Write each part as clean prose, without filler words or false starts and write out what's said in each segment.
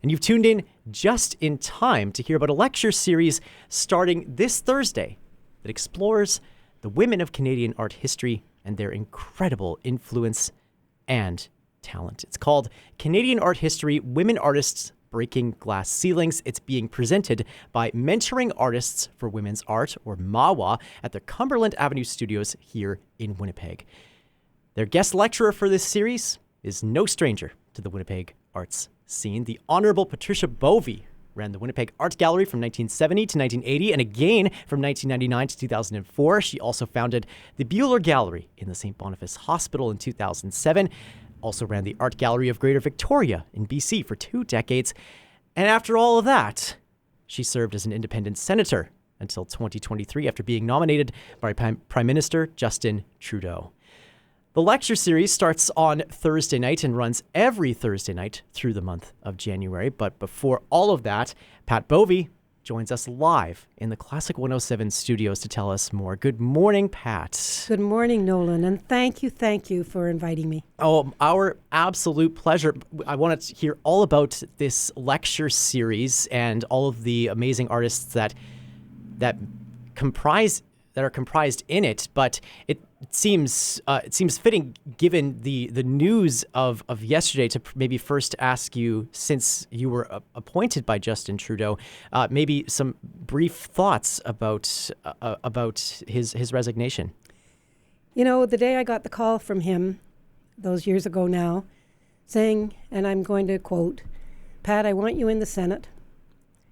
And you've tuned in just in time to hear about a lecture series starting this Thursday that explores the women of Canadian art history and their incredible influence and talent. It's called Canadian Art History, Women Artists Breaking Glass Ceilings. It's being presented by Mentoring Artists for Women's Art, or MAWA, at the Cumberland Avenue Studios here in Winnipeg. Their guest lecturer for this series is no stranger to the Winnipeg arts scene. The Honorable Patricia Bovey ran the Winnipeg Art Gallery from 1970 to 1980 and again from 1999 to 2004. She also founded the Buehler Gallery in the St. Boniface Hospital in 2007. Also ran the Art Gallery of Greater Victoria in BC for 2 decades. And after all of that, she served as an independent senator until 2023 after being nominated by Prime Minister Justin Trudeau. The lecture series starts on Thursday night and runs every Thursday night through the month of January. But before all of that, Pat Bovey joins us live in the Classic 107 studios to tell us more. Good morning, Pat. Good morning, Nolan, and thank you for inviting me. Oh, our absolute pleasure. I want to hear all about this lecture series and all of the amazing artists that are comprised in it, but it seems fitting, given the news of yesterday, to maybe first ask you, since you were appointed by Justin Trudeau, maybe some brief thoughts about his resignation. You know, the day I got the call from him, those years ago now, saying, and I'm going to quote, "Pat, I want you in the Senate.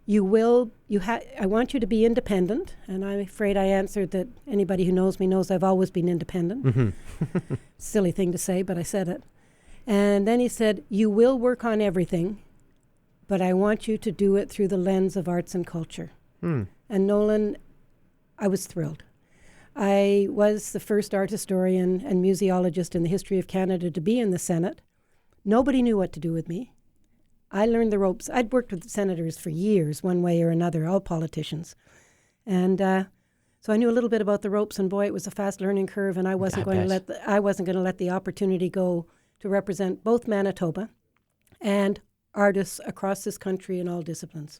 I want you to be independent." And I'm afraid I answered that anybody who knows me knows I've always been independent. Mm-hmm. Silly thing to say, but I said it. And then he said, "You will work on everything, but I want you to do it through the lens of arts and culture." Mm. And Nolan, I was thrilled. I was the first art historian and museologist in the history of Canada to be in the Senate. Nobody knew what to do with me. I learned the ropes. I'd worked with senators for years, one way or another, all politicians. And so I knew a little bit about the ropes, and boy, it was a fast learning curve, and I wasn't going to let the opportunity go to represent both Manitoba and artists across this country in all disciplines.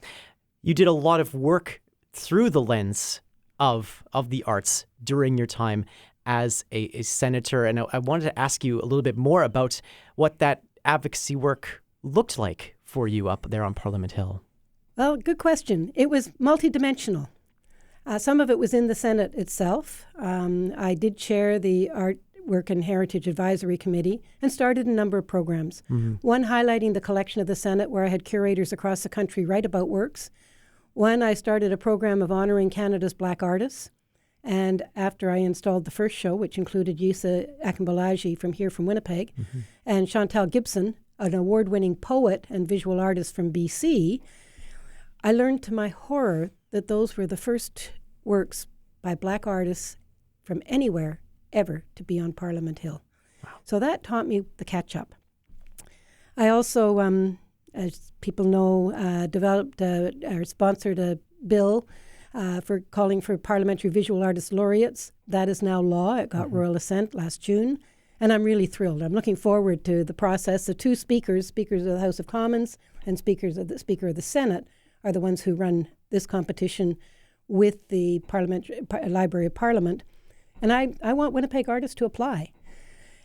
You did a lot of work through the lens of the arts during your time as a senator, and I wanted to ask you a little bit more about what that advocacy work looked like for you up there on Parliament Hill. Well, good question. It was multidimensional. Some of it was in the Senate itself. I did chair the Art, Work and Heritage Advisory Committee and started a number of programs. Mm-hmm. One highlighting the collection of the Senate, where I had curators across the country write about works. One, I started a program of honoring Canada's Black artists. And after I installed the first show, which included Yisa Akinbalaji from Winnipeg, mm-hmm. and Chantal Gibson, an award-winning poet and visual artist from BC, I learned to my horror that those were the first works by Black artists from anywhere ever to be on Parliament Hill. Wow. So that taught me the catch-up. I also, as people know, developed or sponsored a bill for calling for parliamentary visual artist laureates. That is now law. It got mm-hmm. royal assent last June. And I'm really thrilled. I'm looking forward to the process. The two speakers of the House of Commons and Speaker of the Senate, are the ones who run this competition with the Library of Parliament. And I want Winnipeg artists to apply.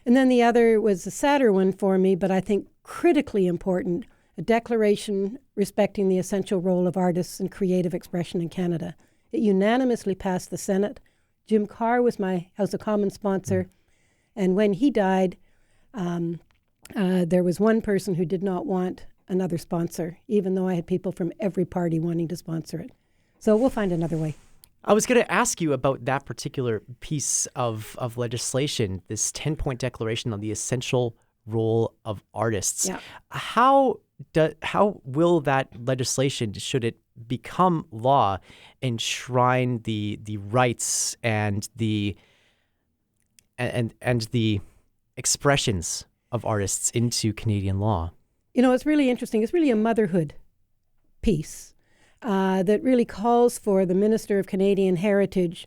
And then the other was a sadder one for me, but I think critically important, a declaration respecting the essential role of artists in creative expression in Canada. It unanimously passed the Senate. Jim Carr was my House of Commons sponsor. Mm. And when he died, there was one person who did not want another sponsor, even though I had people from every party wanting to sponsor it. So we'll find another way. I was going to ask you about that particular piece of legislation, this 10-point declaration on the essential role of artists. Yeah. How will that legislation, should it become law, enshrine the rights and the expressions of artists into Canadian law? You know, it's really interesting. It's really a motherhood piece that really calls for the Minister of Canadian Heritage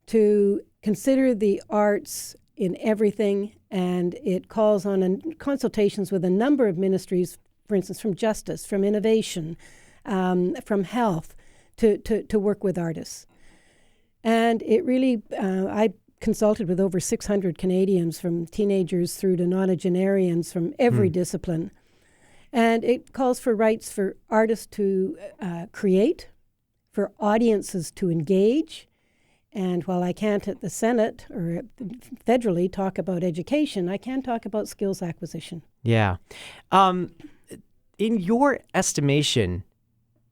to consider the arts in everything, and it calls on consultations with a number of ministries for instance, from justice, from innovation, from health, to work with artists. And it really, I consulted with over 600 Canadians, from teenagers through to nonagenarians from every discipline. And it calls for rights for artists to create, for audiences to engage. And while I can't at the Senate or federally talk about education, I can talk about skills acquisition. Yeah. In your estimation,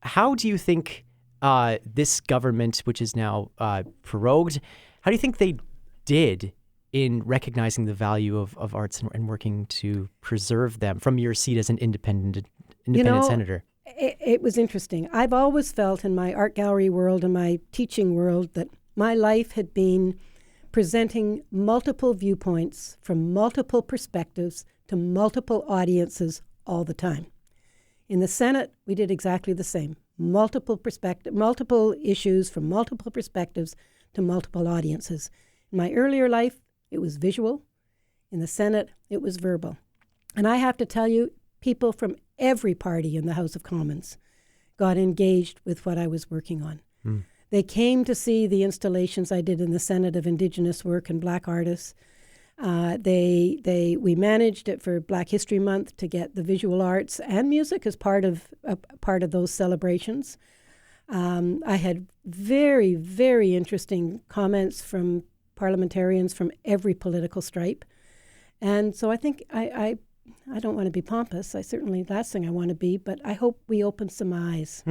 how do you think this government, which is now prorogued, how do you think they did in recognizing the value of arts and working to preserve them from your seat as an independent senator? It was interesting. I've always felt in my art gallery world and my teaching world that my life had been presenting multiple viewpoints from multiple perspectives to multiple audiences all the time. In the Senate, we did exactly the same. Multiple issues from multiple perspectives to multiple audiences. In my earlier life, it was visual. In the Senate, it was verbal. And I have to tell you, people from every party in the House of Commons got engaged with what I was working on. They came to see the installations I did in the Senate of Indigenous work and Black artists. We managed it for Black History Month to get the visual arts and music as part of those celebrations. I had very, very interesting comments from parliamentarians from every political stripe. And so I think I don't want to be pompous. Last thing I want to be, but I hope we open some eyes.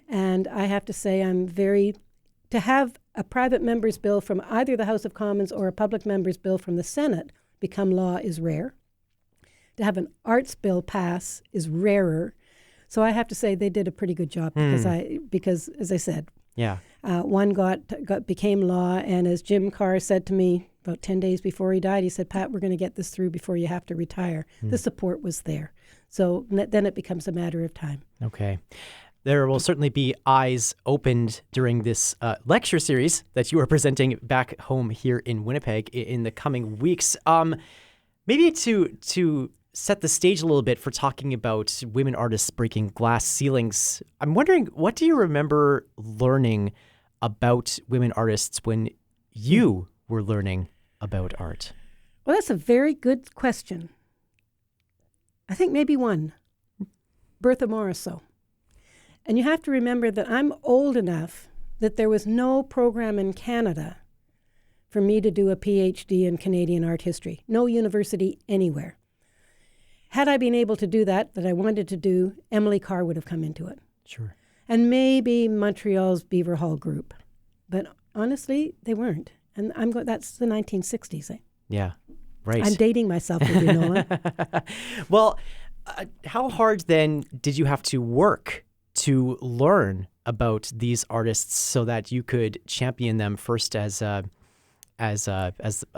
And I have to say to have a private member's bill from either the House of Commons or a public member's bill from the Senate become law is rare. To have an arts bill pass is rarer. So I have to say they did a pretty good job because as I said, one became law, and as Jim Carr said to me about 10 days before he died, he said, "Pat, we're going to get this through before you have to retire." The support was there. So then it becomes a matter of time. Okay. There will certainly be eyes opened during this lecture series that you are presenting back home here in Winnipeg in the coming weeks. Maybe to set the stage a little bit for talking about women artists breaking glass ceilings, I'm wondering, what do you remember learning about women artists when you were learning about art? Well, that's a very good question. I think maybe one, Bertha Morisot. And you have to remember that I'm old enough that there was no program in Canada for me to do a PhD in Canadian art history. No university anywhere. Had I been able to do that I wanted to do, Emily Carr would have come into it. Sure. And maybe Montreal's Beaver Hall group. But honestly, they weren't. And that's the 1960s. Yeah, right. I'm dating myself with you, Nolan. Well, how hard then did you have to work to learn about these artists so that you could champion them first as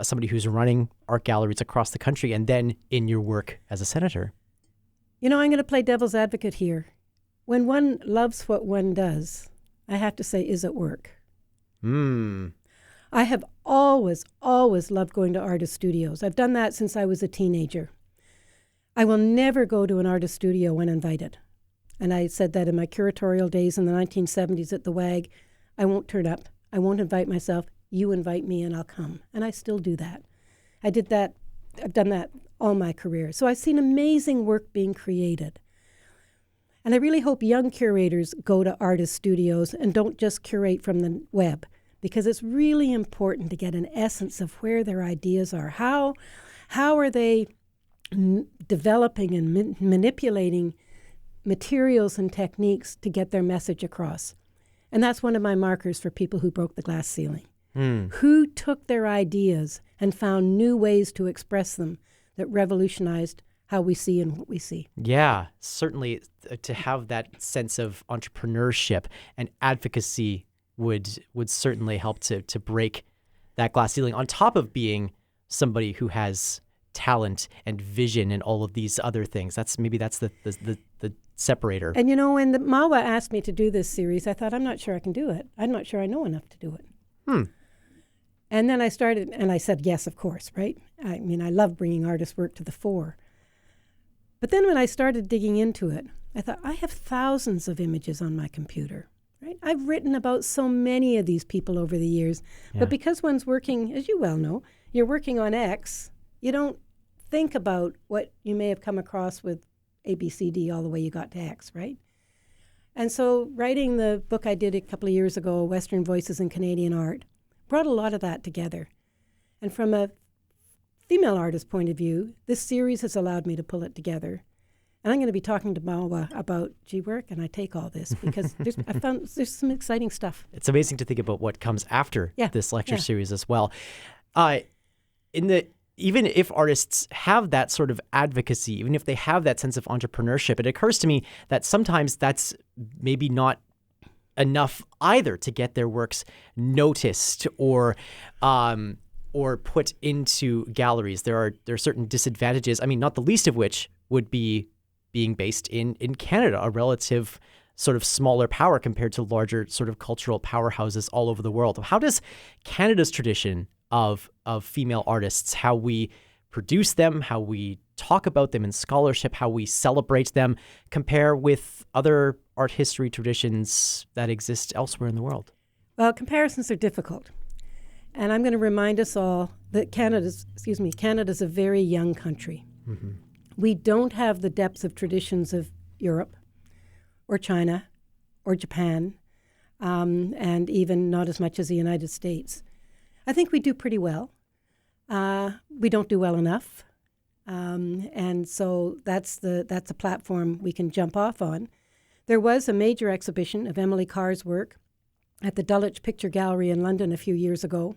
somebody who's running art galleries across the country, and then in your work as a senator? I'm going to play devil's advocate here. When one loves what one does, I have to say, is it work? I have always loved going to artist studios. I've done that since I was a teenager. I will never go to an artist studio when invited. And I said that in my curatorial days in the 1970s at the WAG. I won't turn up. I won't invite myself. You invite me and I'll come. And I still do that. I did that. I've done that all my career. So I've seen amazing work being created. And I really hope young curators go to artist studios and don't just curate from the web, because it's really important to get an essence of where their ideas are. How are they developing and manipulating materials and techniques to get their message across? And that's one of my markers for people who broke the glass ceiling. Who took their ideas and found new ways to express them that revolutionized how we see and what we see. Yeah, certainly to have that sense of entrepreneurship and advocacy would certainly help to break that glass ceiling, on top of being somebody who has talent and vision and all of these other things. That's the separator. And when the MAWA asked me to do this series, I thought, I'm not sure I can do it. I'm not sure I know enough to do it. And then I started, and I said yes, of course, right? I mean, I love bringing artist work to the fore. But then when I started digging into it, I thought, I have thousands of images on my computer, right? I've written about so many of these people over the years. Yeah. But because one's working, as you well know, you're working on X, you don't think about what you may have come across with A, B, C, D, all the way you got to X, right? And so writing the book I did a couple of years ago, Western Voices in Canadian Art, brought a lot of that together. And from a female artist point of view, this series has allowed me to pull it together. And I'm going to be talking to MAWA about, gee, where can I take all this? Because I found there's some exciting stuff. It's amazing to think about what comes after this lecture series as well. Even if artists have that sort of advocacy, even if they have that sense of entrepreneurship, it occurs to me that sometimes that's maybe not enough either to get their works noticed or put into galleries. There are certain disadvantages. I mean, not the least of which would be being based in Canada, a relative sort of smaller power compared to larger sort of cultural powerhouses all over the world. How does Canada's tradition of female artists, how we produce them, how we talk about them in scholarship, how we celebrate them, compare with other art history traditions that exist elsewhere in the world? Well, comparisons are difficult. And I'm going to remind us all that Canada's a very young country. Mm-hmm. We don't have the depth of traditions of Europe or China or Japan, and even not as much as the United States. I think we do pretty well. We don't do well enough. And so that's a platform we can jump off on. There was a major exhibition of Emily Carr's work at the Dulwich Picture Gallery in London a few years ago.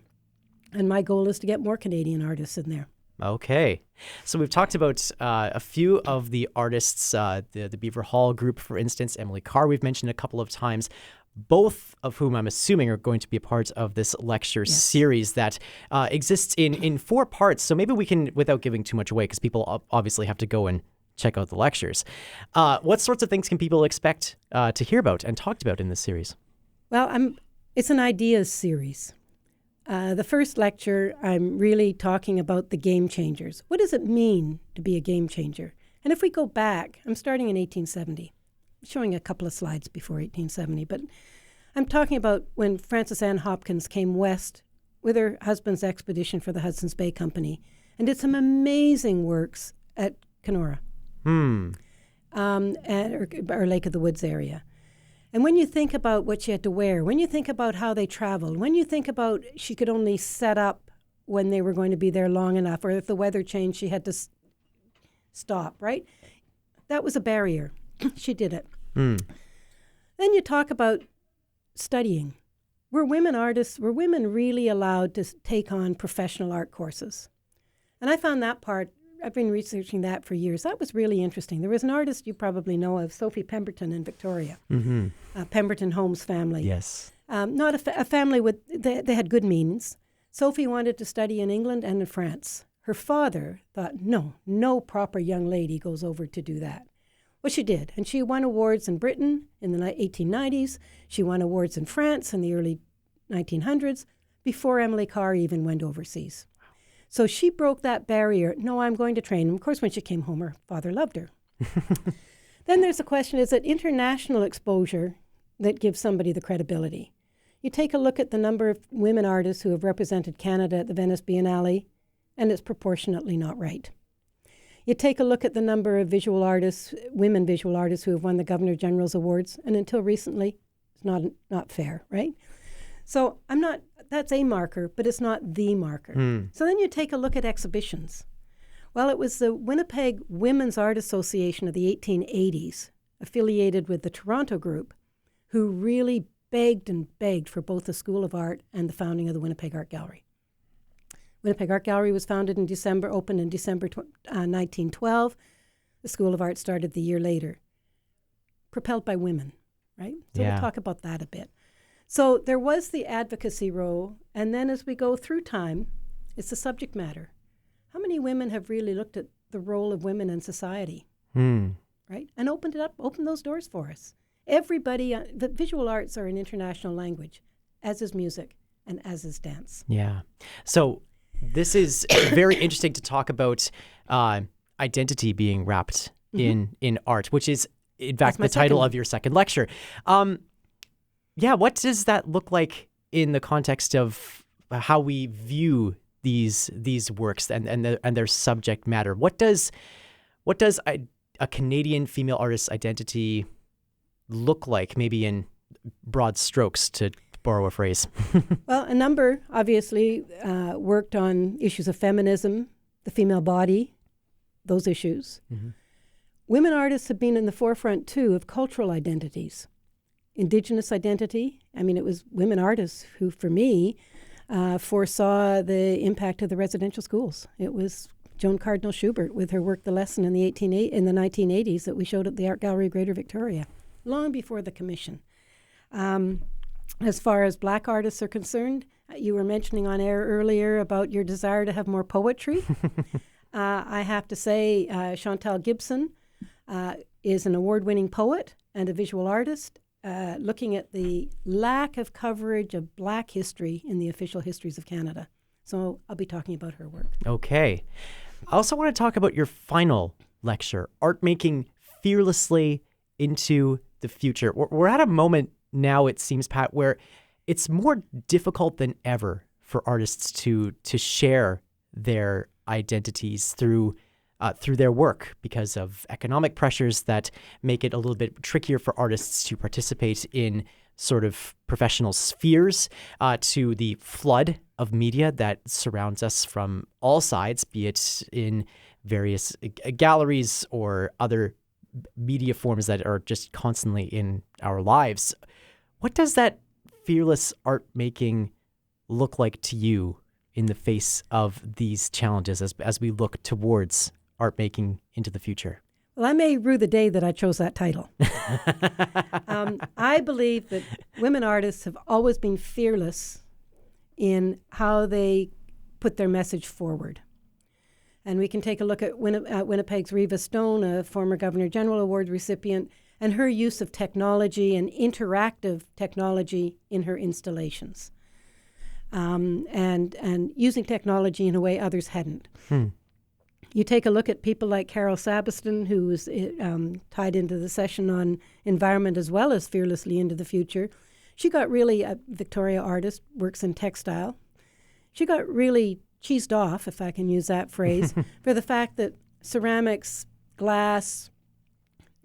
And my goal is to get more Canadian artists in there. Okay. So we've talked about a few of the artists, the Beaver Hall group, for instance, Emily Carr we've mentioned a couple of times, both of whom I'm assuming are going to be a part of this lecture series that exists in 4 parts. So maybe we can, without giving too much away, because people obviously have to go and check out the lectures. What sorts of things can people expect to hear about and talked about in this series? Well, it's an ideas series. The first lecture, I'm really talking about the game changers. What does it mean to be a game changer? And if we go back, I'm starting in 1870. I'm showing a couple of slides before 1870, but I'm talking about when Frances Ann Hopkins came west with her husband's expedition for the Hudson's Bay Company and did some amazing works at Kenora, or Lake of the Woods area. And when you think about what she had to wear, when you think about how they traveled, when you think about she could only set up when they were going to be there long enough, or if the weather changed, she had to stop, right? That was a barrier. She did it. Then you talk about studying. Were women artists, were women really allowed to take on professional art courses? And I found that part, I've been researching that for years. That was really interesting. There was an artist you probably know of, Sophie Pemberton in Victoria, Pemberton Holmes family. Yes. Not a family with, they had good means. Sophie wanted to study in England and in France. Her father thought, no proper young lady goes over to do that. Well, she did, and she won awards in Britain in the 1890s. She won awards in France in the early 1900s, before Emily Carr even went overseas. So she broke that barrier. No, I'm going to train. And of course, when she came home, her father loved her. Then there's the question, is it international exposure that gives somebody the credibility? You take a look at the number of women artists who have represented Canada at the Venice Biennale, and it's proportionately not right. You take a look at the number of visual artists, women visual artists who have won the Governor General's Awards, and until recently, it's not fair, right? So that's a marker, but it's not the marker. So then you take a look at exhibitions. Well, it was the Winnipeg Women's Art Association of the 1880s, affiliated with the Toronto group, who really begged and begged for both the School of Art and the founding of the Winnipeg Art Gallery. Winnipeg Art Gallery was opened in December 1912. The School of Art started the year later, propelled by women, right? So we'll talk about that a bit. So there was the advocacy role, and then as we go through time, it's the subject matter. How many women have really looked at the role of women in society, right? And opened those doors for us. Everybody, the visual arts are an international language, as is music and as is dance. Yeah. So this is very interesting to talk about identity being wrapped in art, which is, in fact, my the title second of your second lecture. What does that look like in the context of how we view these works and their subject matter? What does a Canadian female artist's identity look like, maybe in broad strokes, to borrow a phrase? Well, a number, obviously, worked on issues of feminism, the female body, those issues. Mm-hmm. Women artists have been in the forefront, too, of cultural identities. Indigenous identity. I mean, it was women artists who, for me, foresaw the impact of the residential schools. It was Joan Cardinal Schubert with her work The Lesson in the 1980s that we showed at the Art Gallery, Greater Victoria, long before the commission. As far as Black artists are concerned, you were mentioning on air earlier about your desire to have more poetry. I have to say Chantal Gibson is an award-winning poet and a visual artist, looking at the lack of coverage of Black history in the official histories of Canada. So I'll be talking about her work. Okay. I also want to talk about your final lecture, Art Making Fearlessly into the Future. We're at a moment now, it seems, Pat, where it's more difficult than ever for artists to share their identities through their work because of economic pressures that make it a little bit trickier for artists to participate in sort of professional spheres, to the flood of media that surrounds us from all sides, be it in various galleries or other media forms that are just constantly in our lives. What does that fearless art making look like to you in the face of these challenges as we look towards art making into the future? Well, I may rue the day that I chose that title. I believe that women artists have always been fearless in how they put their message forward. And we can take a look at Winnipeg's Reva Stone, a former Governor General Award recipient, and her use of technology and interactive technology in her installations, and using technology in a way others hadn't. You take a look at people like Carol Sabiston, who was tied into the session on environment as well as Fearlessly into the Future. She got really, a Victoria artist, works in textile. She got really cheesed off, if I can use that phrase, for the fact that ceramics, glass,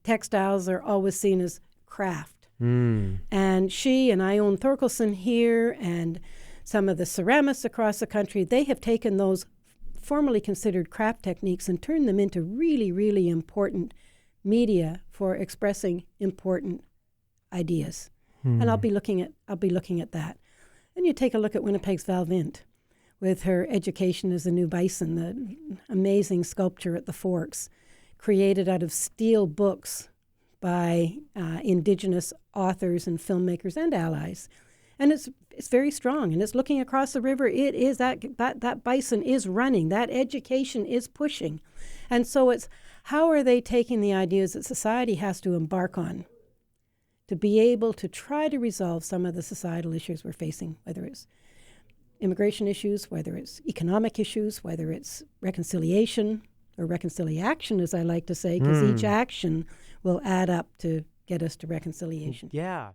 textiles are always seen as craft. And she and Ione Thorkelson here and some of the ceramists across the country, they have taken those formerly considered craft techniques and turned them into really, really important media for expressing important ideas. And I'll be looking at that. Then you take a look at Winnipeg's Val Vint with her Education as a New Bison, the amazing sculpture at the Forks, created out of steel books by Indigenous authors and filmmakers and allies. And it's very strong, and it's looking across the river. It is that bison is running. That education is pushing. And so it's how are they taking the ideas that society has to embark on to be able to try to resolve some of the societal issues we're facing, whether it's immigration issues, whether it's economic issues, whether it's reconciliation or reconciliation, as I like to say, because each action will add up to get us to reconciliation. Yeah.